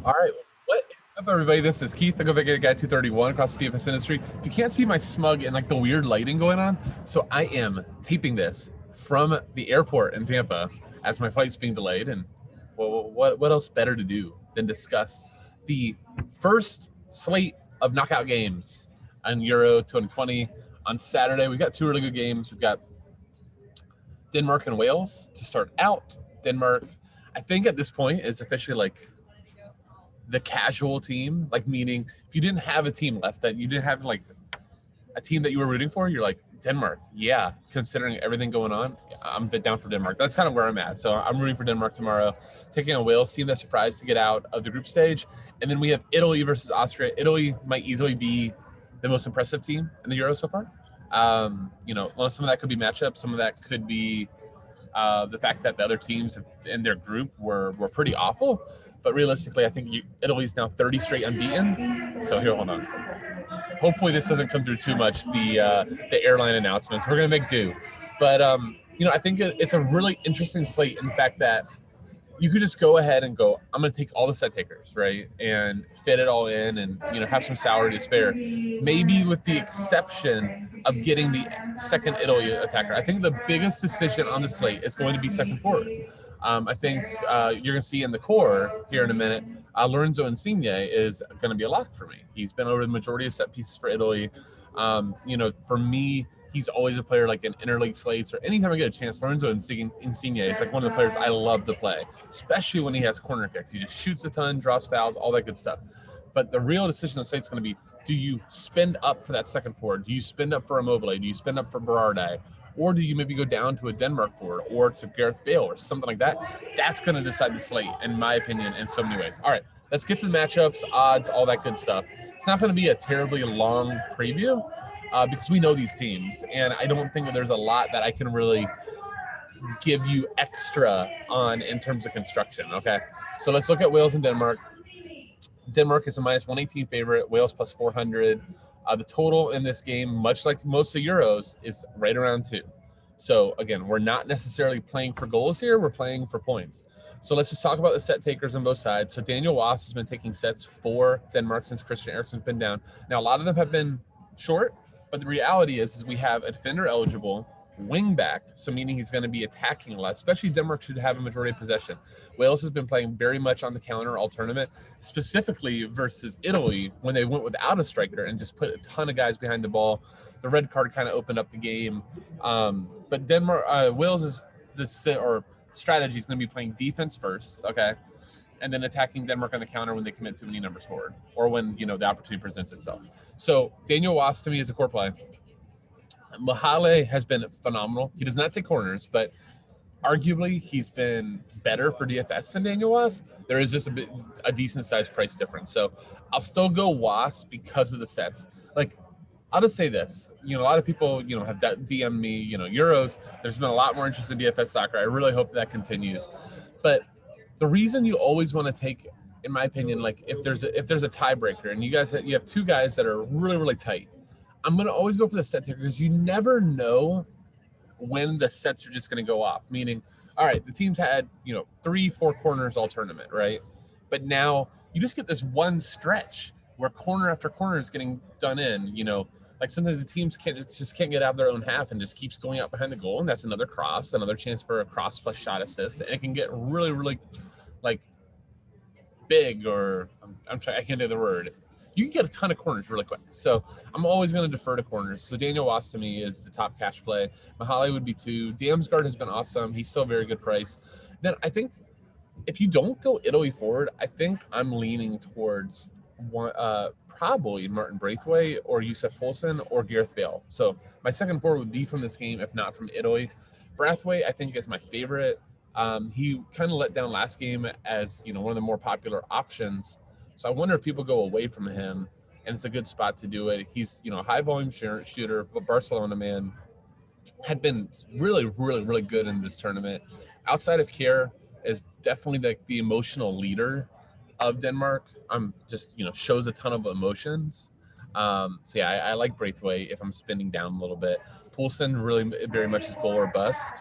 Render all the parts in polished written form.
All right. What is up, everybody? This is Keith, the Go Big Guy 231 across the DFS industry. If you can't see my smug and like the weird lighting going on, so I am taping this from the airport in Tampa as my flight's being delayed. And well, what else better to do than discuss the first slate of knockout games on Euro 2020 on Saturday? We've got two really good games. We've got Denmark and Wales to start out. Denmark, I think at this point, is officially like the casual team, like meaning if you didn't have a team left, that you didn't have like a team that you were rooting for, you're like Denmark. Yeah, considering everything going on, I'm a bit down for Denmark. That's kind of where I'm at. So I'm rooting for Denmark tomorrow, taking a Wales team that's surprised to get out of the group stage. And then we have Italy versus Austria. Italy might easily be the most impressive team in the Euro so far. Some of that could be matchups. Some of that could be the fact that the other teams in their group were pretty awful. But realistically, I think Italy's now 30 straight unbeaten. So here, hold on. Hopefully, this doesn't come through too much. The airline announcements. We're gonna make do. But I think it's a really interesting slate in the fact that you could just go ahead and go, I'm going to take all the set takers, right? And fit it all in and, have some salary to spare. Maybe with the exception of getting the second Italy attacker. I think the biggest decision on the slate is going to be second forward. I think you're going to see in the core here in a minute, Lorenzo Insigne is going to be a lock for me. He's been over the majority of set pieces for Italy. For me, he's always a player like in interleague slates or anytime I get a chance. Lorenzo Insigne is like one of the players I love to play, especially when he has corner kicks. He just shoots a ton, draws fouls, all that good stuff. But the real decision on the slate is going to be, do you spend up for that second forward? Do you spend up for Immobile? Do you spend up for Berardi? Or do you maybe go down to a Denmark forward or to Gareth Bale or something like that? That's going to decide the slate, in my opinion, in so many ways. All right, let's get to the matchups, odds, all that good stuff. It's not going to be a terribly long preview because we know these teams, and I don't think that there's a lot that I can really give you extra on in terms of construction, okay? So let's look at Wales and Denmark. Denmark is a minus 118 favorite, Wales plus 400. The total in this game, much like most of Euros, is right around 2. So again, we're not necessarily playing for goals here, we're playing for points. So let's just talk about the set takers on both sides. So Daniel Wass has been taking sets for Denmark since Christian Eriksen's been down. Now, a lot of them have been short, but the reality is we have a defender eligible, wing back, so meaning he's going to be attacking less, especially Denmark should have a majority of possession. Wales has been playing very much on the counter all tournament, specifically versus Italy when they went without a striker and just put a ton of guys behind the ball. The red card kind of opened up the game. But Wales' strategy is going to be playing defense first, okay, and then attacking Denmark on the counter when they commit too many numbers forward or when, the opportunity presents itself. So Daniel Wass to me is a core play. Mahale has been phenomenal. He does not take corners, but arguably he's been better for DFS than Daniel Wass. There is just a decent sized price difference. So I'll still go Wass because of the sets. Like, I'll just say this. A lot of people, have DM'd me, Euros. There's been a lot more interest in DFS soccer. I really hope that continues. But the reason you always want to take, in my opinion, like if there's a tiebreaker and you have two guys that are really, really tight, I'm going to always go for the set taker because you never know when the sets are just going to go off. Meaning, all right, the team's had, 3-4 corners all tournament, right? But now you just get this one stretch where corner after corner is getting done in, like sometimes the teams can't get out of their own half and just keeps going out behind the goal. And that's another cross, another chance for a cross plus shot assist. And it can get really, really like big or I can't think of the word. You can get a ton of corners really quick. So I'm always going to defer to corners. So Daniel Wass to me is the top cash play. Mahale would be 2. Damsgaard has been awesome. He's still a very good price. Then I think if you don't go Italy forward, I think I'm leaning towards probably Martin Braithwaite or Yusuf Poulsen or Gareth Bale. So my second forward would be from this game, if not from Italy. Braithwaite, I think, is my favorite. He kind of let down last game as, one of the more popular options. So I wonder if people go away from him, and it's a good spot to do it. He's, a high volume shooter, but Barcelona man had been really, really, really good in this tournament. Outside of Kjær is definitely the emotional leader of Denmark. Just, shows a ton of emotions. I like Braithwaite if I'm spinning down a little bit. Poulsen really very much is goal or bust.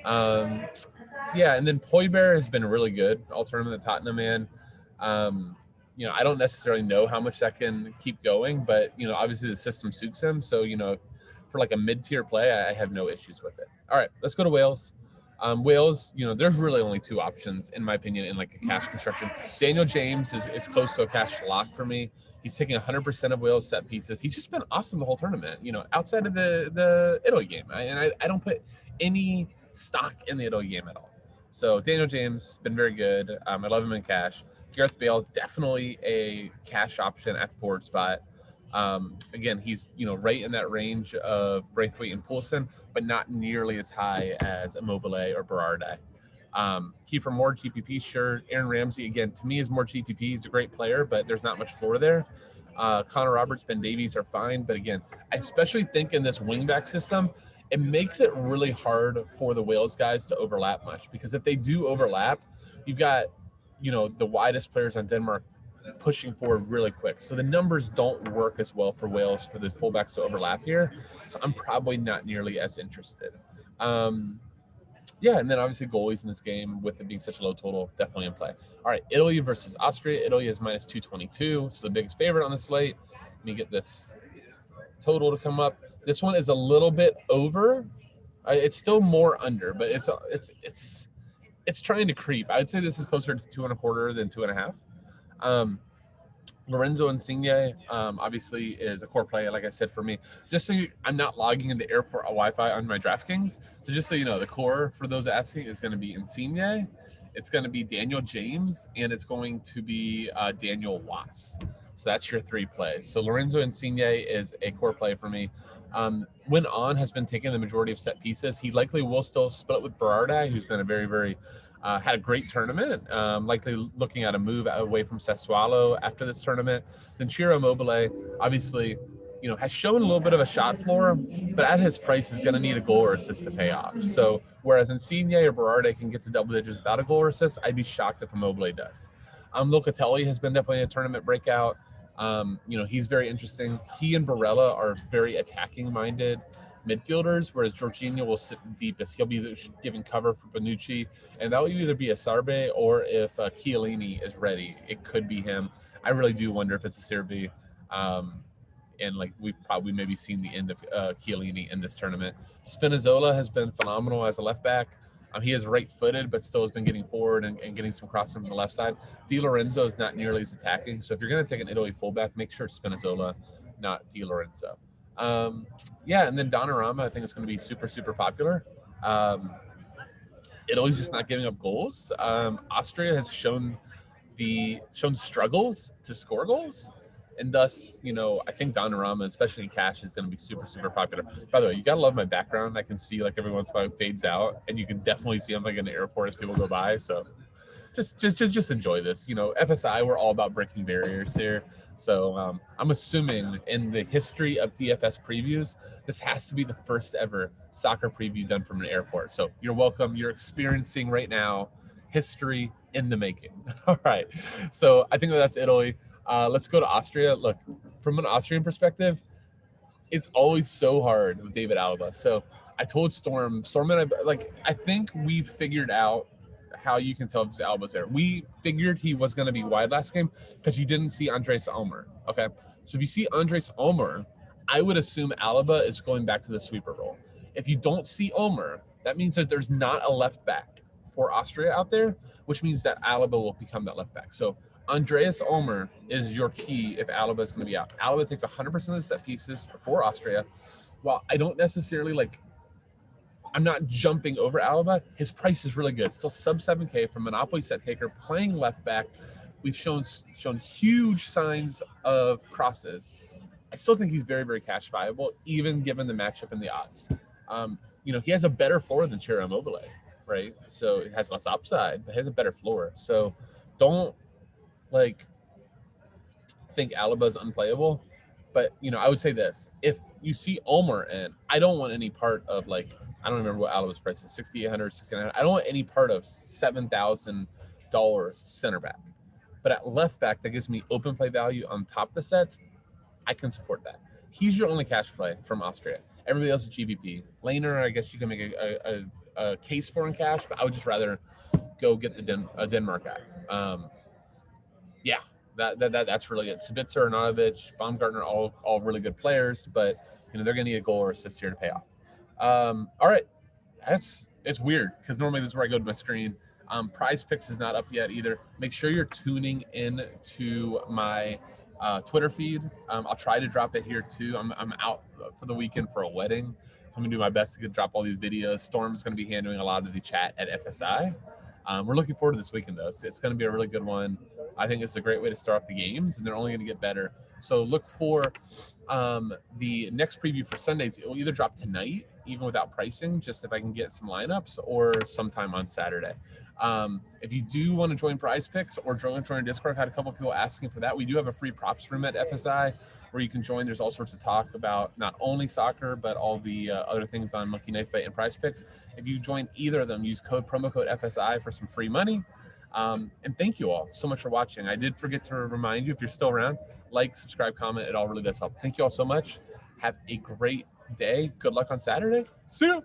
And then Højbjerg has been really good all tournament at Tottenham, man. You know, I don't necessarily know how much that can keep going, but you know, obviously the system suits him. So you know, for like a mid-tier play, I have no issues with it. All right, let's go to Wales. Wales, you know, there's really only two options in my opinion in like a cash construction. Daniel James is close to a cash lock for me. He's taking 100% of Wales set pieces. He's just been awesome the whole tournament. You know, outside of the Italy game, I don't put any stock in the Italy game at all. So Daniel James been very good. I love him in cash. Gareth Bale, definitely a cash option at forward spot. Again, he's right in that range of Braithwaite and Poulsen, but not nearly as high as Immobile or Berardi. Kiefer Moore, GPP, sure. Aaron Ramsey, again, to me is more GPP. He's a great player, but there's not much floor there. Connor Roberts, Ben Davies are fine, but again, I especially think in this wingback system, it makes it really hard for the Wales guys to overlap much, because if they do overlap, you've got the widest players on Denmark pushing forward really quick. So the numbers don't work as well for Wales for the fullbacks to overlap here. So I'm probably not nearly as interested. Yeah, and then obviously goalies in this game, with it being such a low total, definitely in play. All right, Italy versus Austria. Italy is minus 222, so the biggest favorite on the slate. Let me get this total to come up. This one is a little bit over. It's still more under, but it's trying to creep. I'd say this is closer to 2.25 than 2.5. Lorenzo Insigne, obviously, is a core play, like I said, for me. Just so I'm not logging into airport Wi-Fi on my Draftkings. So just so you know, the core, for those asking, is going to be Insigne. It's going to be Daniel James, and it's going to be Daniel Wass. So that's your three plays. So Lorenzo Insigne is a core play for me. When on has been taking the majority of set pieces. He likely will still split with Berardi, who's been a very, very had a great tournament, likely looking at a move away from Sassuolo after this tournament. Then Ciro Immobile, obviously, has shown a little bit of a shot floor, but at his price is going to need a goal or assist to pay off. So whereas Insigne or Berardi can get to double digits without a goal or assist, I'd be shocked if Immobile does. Locatelli has been definitely a tournament breakout. He's very interesting. He and Barella are very attacking-minded midfielders, whereas Jorginho will sit deepest. He'll be giving cover for Bonucci, and that will either be a Sarbe, or if Chiellini is ready, it could be him. I really do wonder if it's a Sarbe, and like we've probably maybe seen the end of Chiellini in this tournament. Spinazzola has been phenomenal as a left back. He is right-footed, but still has been getting forward and getting some crosses from the left side. Di Lorenzo is not nearly as attacking, so if you're going to take an Italy fullback, make sure it's Spinazzola, not Di Lorenzo. Yeah, and then Donnarumma, I think it's going to be super, super popular. Italy's just not giving up goals. Austria has shown struggles to score goals, and thus, I think Donnarumma, especially in cash, is going to be super, super popular. By the way, you gotta love my background. I can see like every once in a while it fades out, and you can definitely see I'm like in the airport as people go by. So just enjoy this. FSI, we're all about breaking barriers here. So I'm assuming in the history of DFS previews, this has to be the first ever soccer preview done from an airport. So you're welcome. You're experiencing right now history in the making. All right. So I think that's Italy. Let's go to Austria. Look, from an Austrian perspective, it's always so hard with David Alaba. So I told Storm and I think we figured out how you can tell if Alba's there. We figured he was going to be wide last game because you didn't see Andres Ulmer. Okay. So if you see Andres Ulmer, I would assume Alaba is going back to the sweeper role. If you don't see Ulmer, that means that there's not a left back for Austria out there, which means that Alaba will become that left back. So Andreas Ulmer is your key if Alaba is going to be out. Alaba takes 100% of the set pieces for Austria. While I don't necessarily I'm not jumping over Alaba, his price is really good. Still sub 7K from Monopoly set taker playing left back. We've shown huge signs of crosses. I still think he's very, very cash viable, even given the matchup and the odds. He has a better floor than Ciro Immobile, right? So it has less upside, but has a better floor. So don't think Alaba's unplayable. But I would say this: if you see Ulmer in, I don't want any part of I don't remember what Alaba's price is, 6,800, 6,900. I don't want any part of $7,000 center back. But at left back, that gives me open play value on top of the sets. I can support that. He's your only cash play from Austria. Everybody else is GBP. Laner, I guess you can make a case for in cash, but I would just rather go get a Denmark guy. Yeah, that's really good. Sabitzer, Arnautovic, Baumgartner, all really good players, but they're going to need a goal or assist here to pay off. All right, it's weird because normally this is where I go to my screen. Prize Picks is not up yet either. Make sure you're tuning in to my Twitter feed. I'll try to drop it here too. I'm out for the weekend for a wedding, so I'm gonna do my best to drop all these videos. Storm's gonna be handling a lot of the chat at FSI. We're looking forward to this weekend though. It's going to be a really good one. I think it's a great way to start off the games, and they're only going to get better. So look for the next preview for Sundays. It will either drop tonight, even without pricing, just if I can get some lineups, or sometime on Saturday. If you do want to join Prize Picks or join Discord, I've had a couple of people asking for that. We do have a free props room at FSI where you can join. There's all sorts of talk about not only soccer, but all the other things on Monkey Knife Fight and Prize Picks. If you join either of them, use promo code FSI for some free money. And thank you all so much for watching. I did forget to remind you, if you're still around, like, subscribe, comment. It all really does help. Thank you all so much. Have a great day. Good luck on Saturday. See you.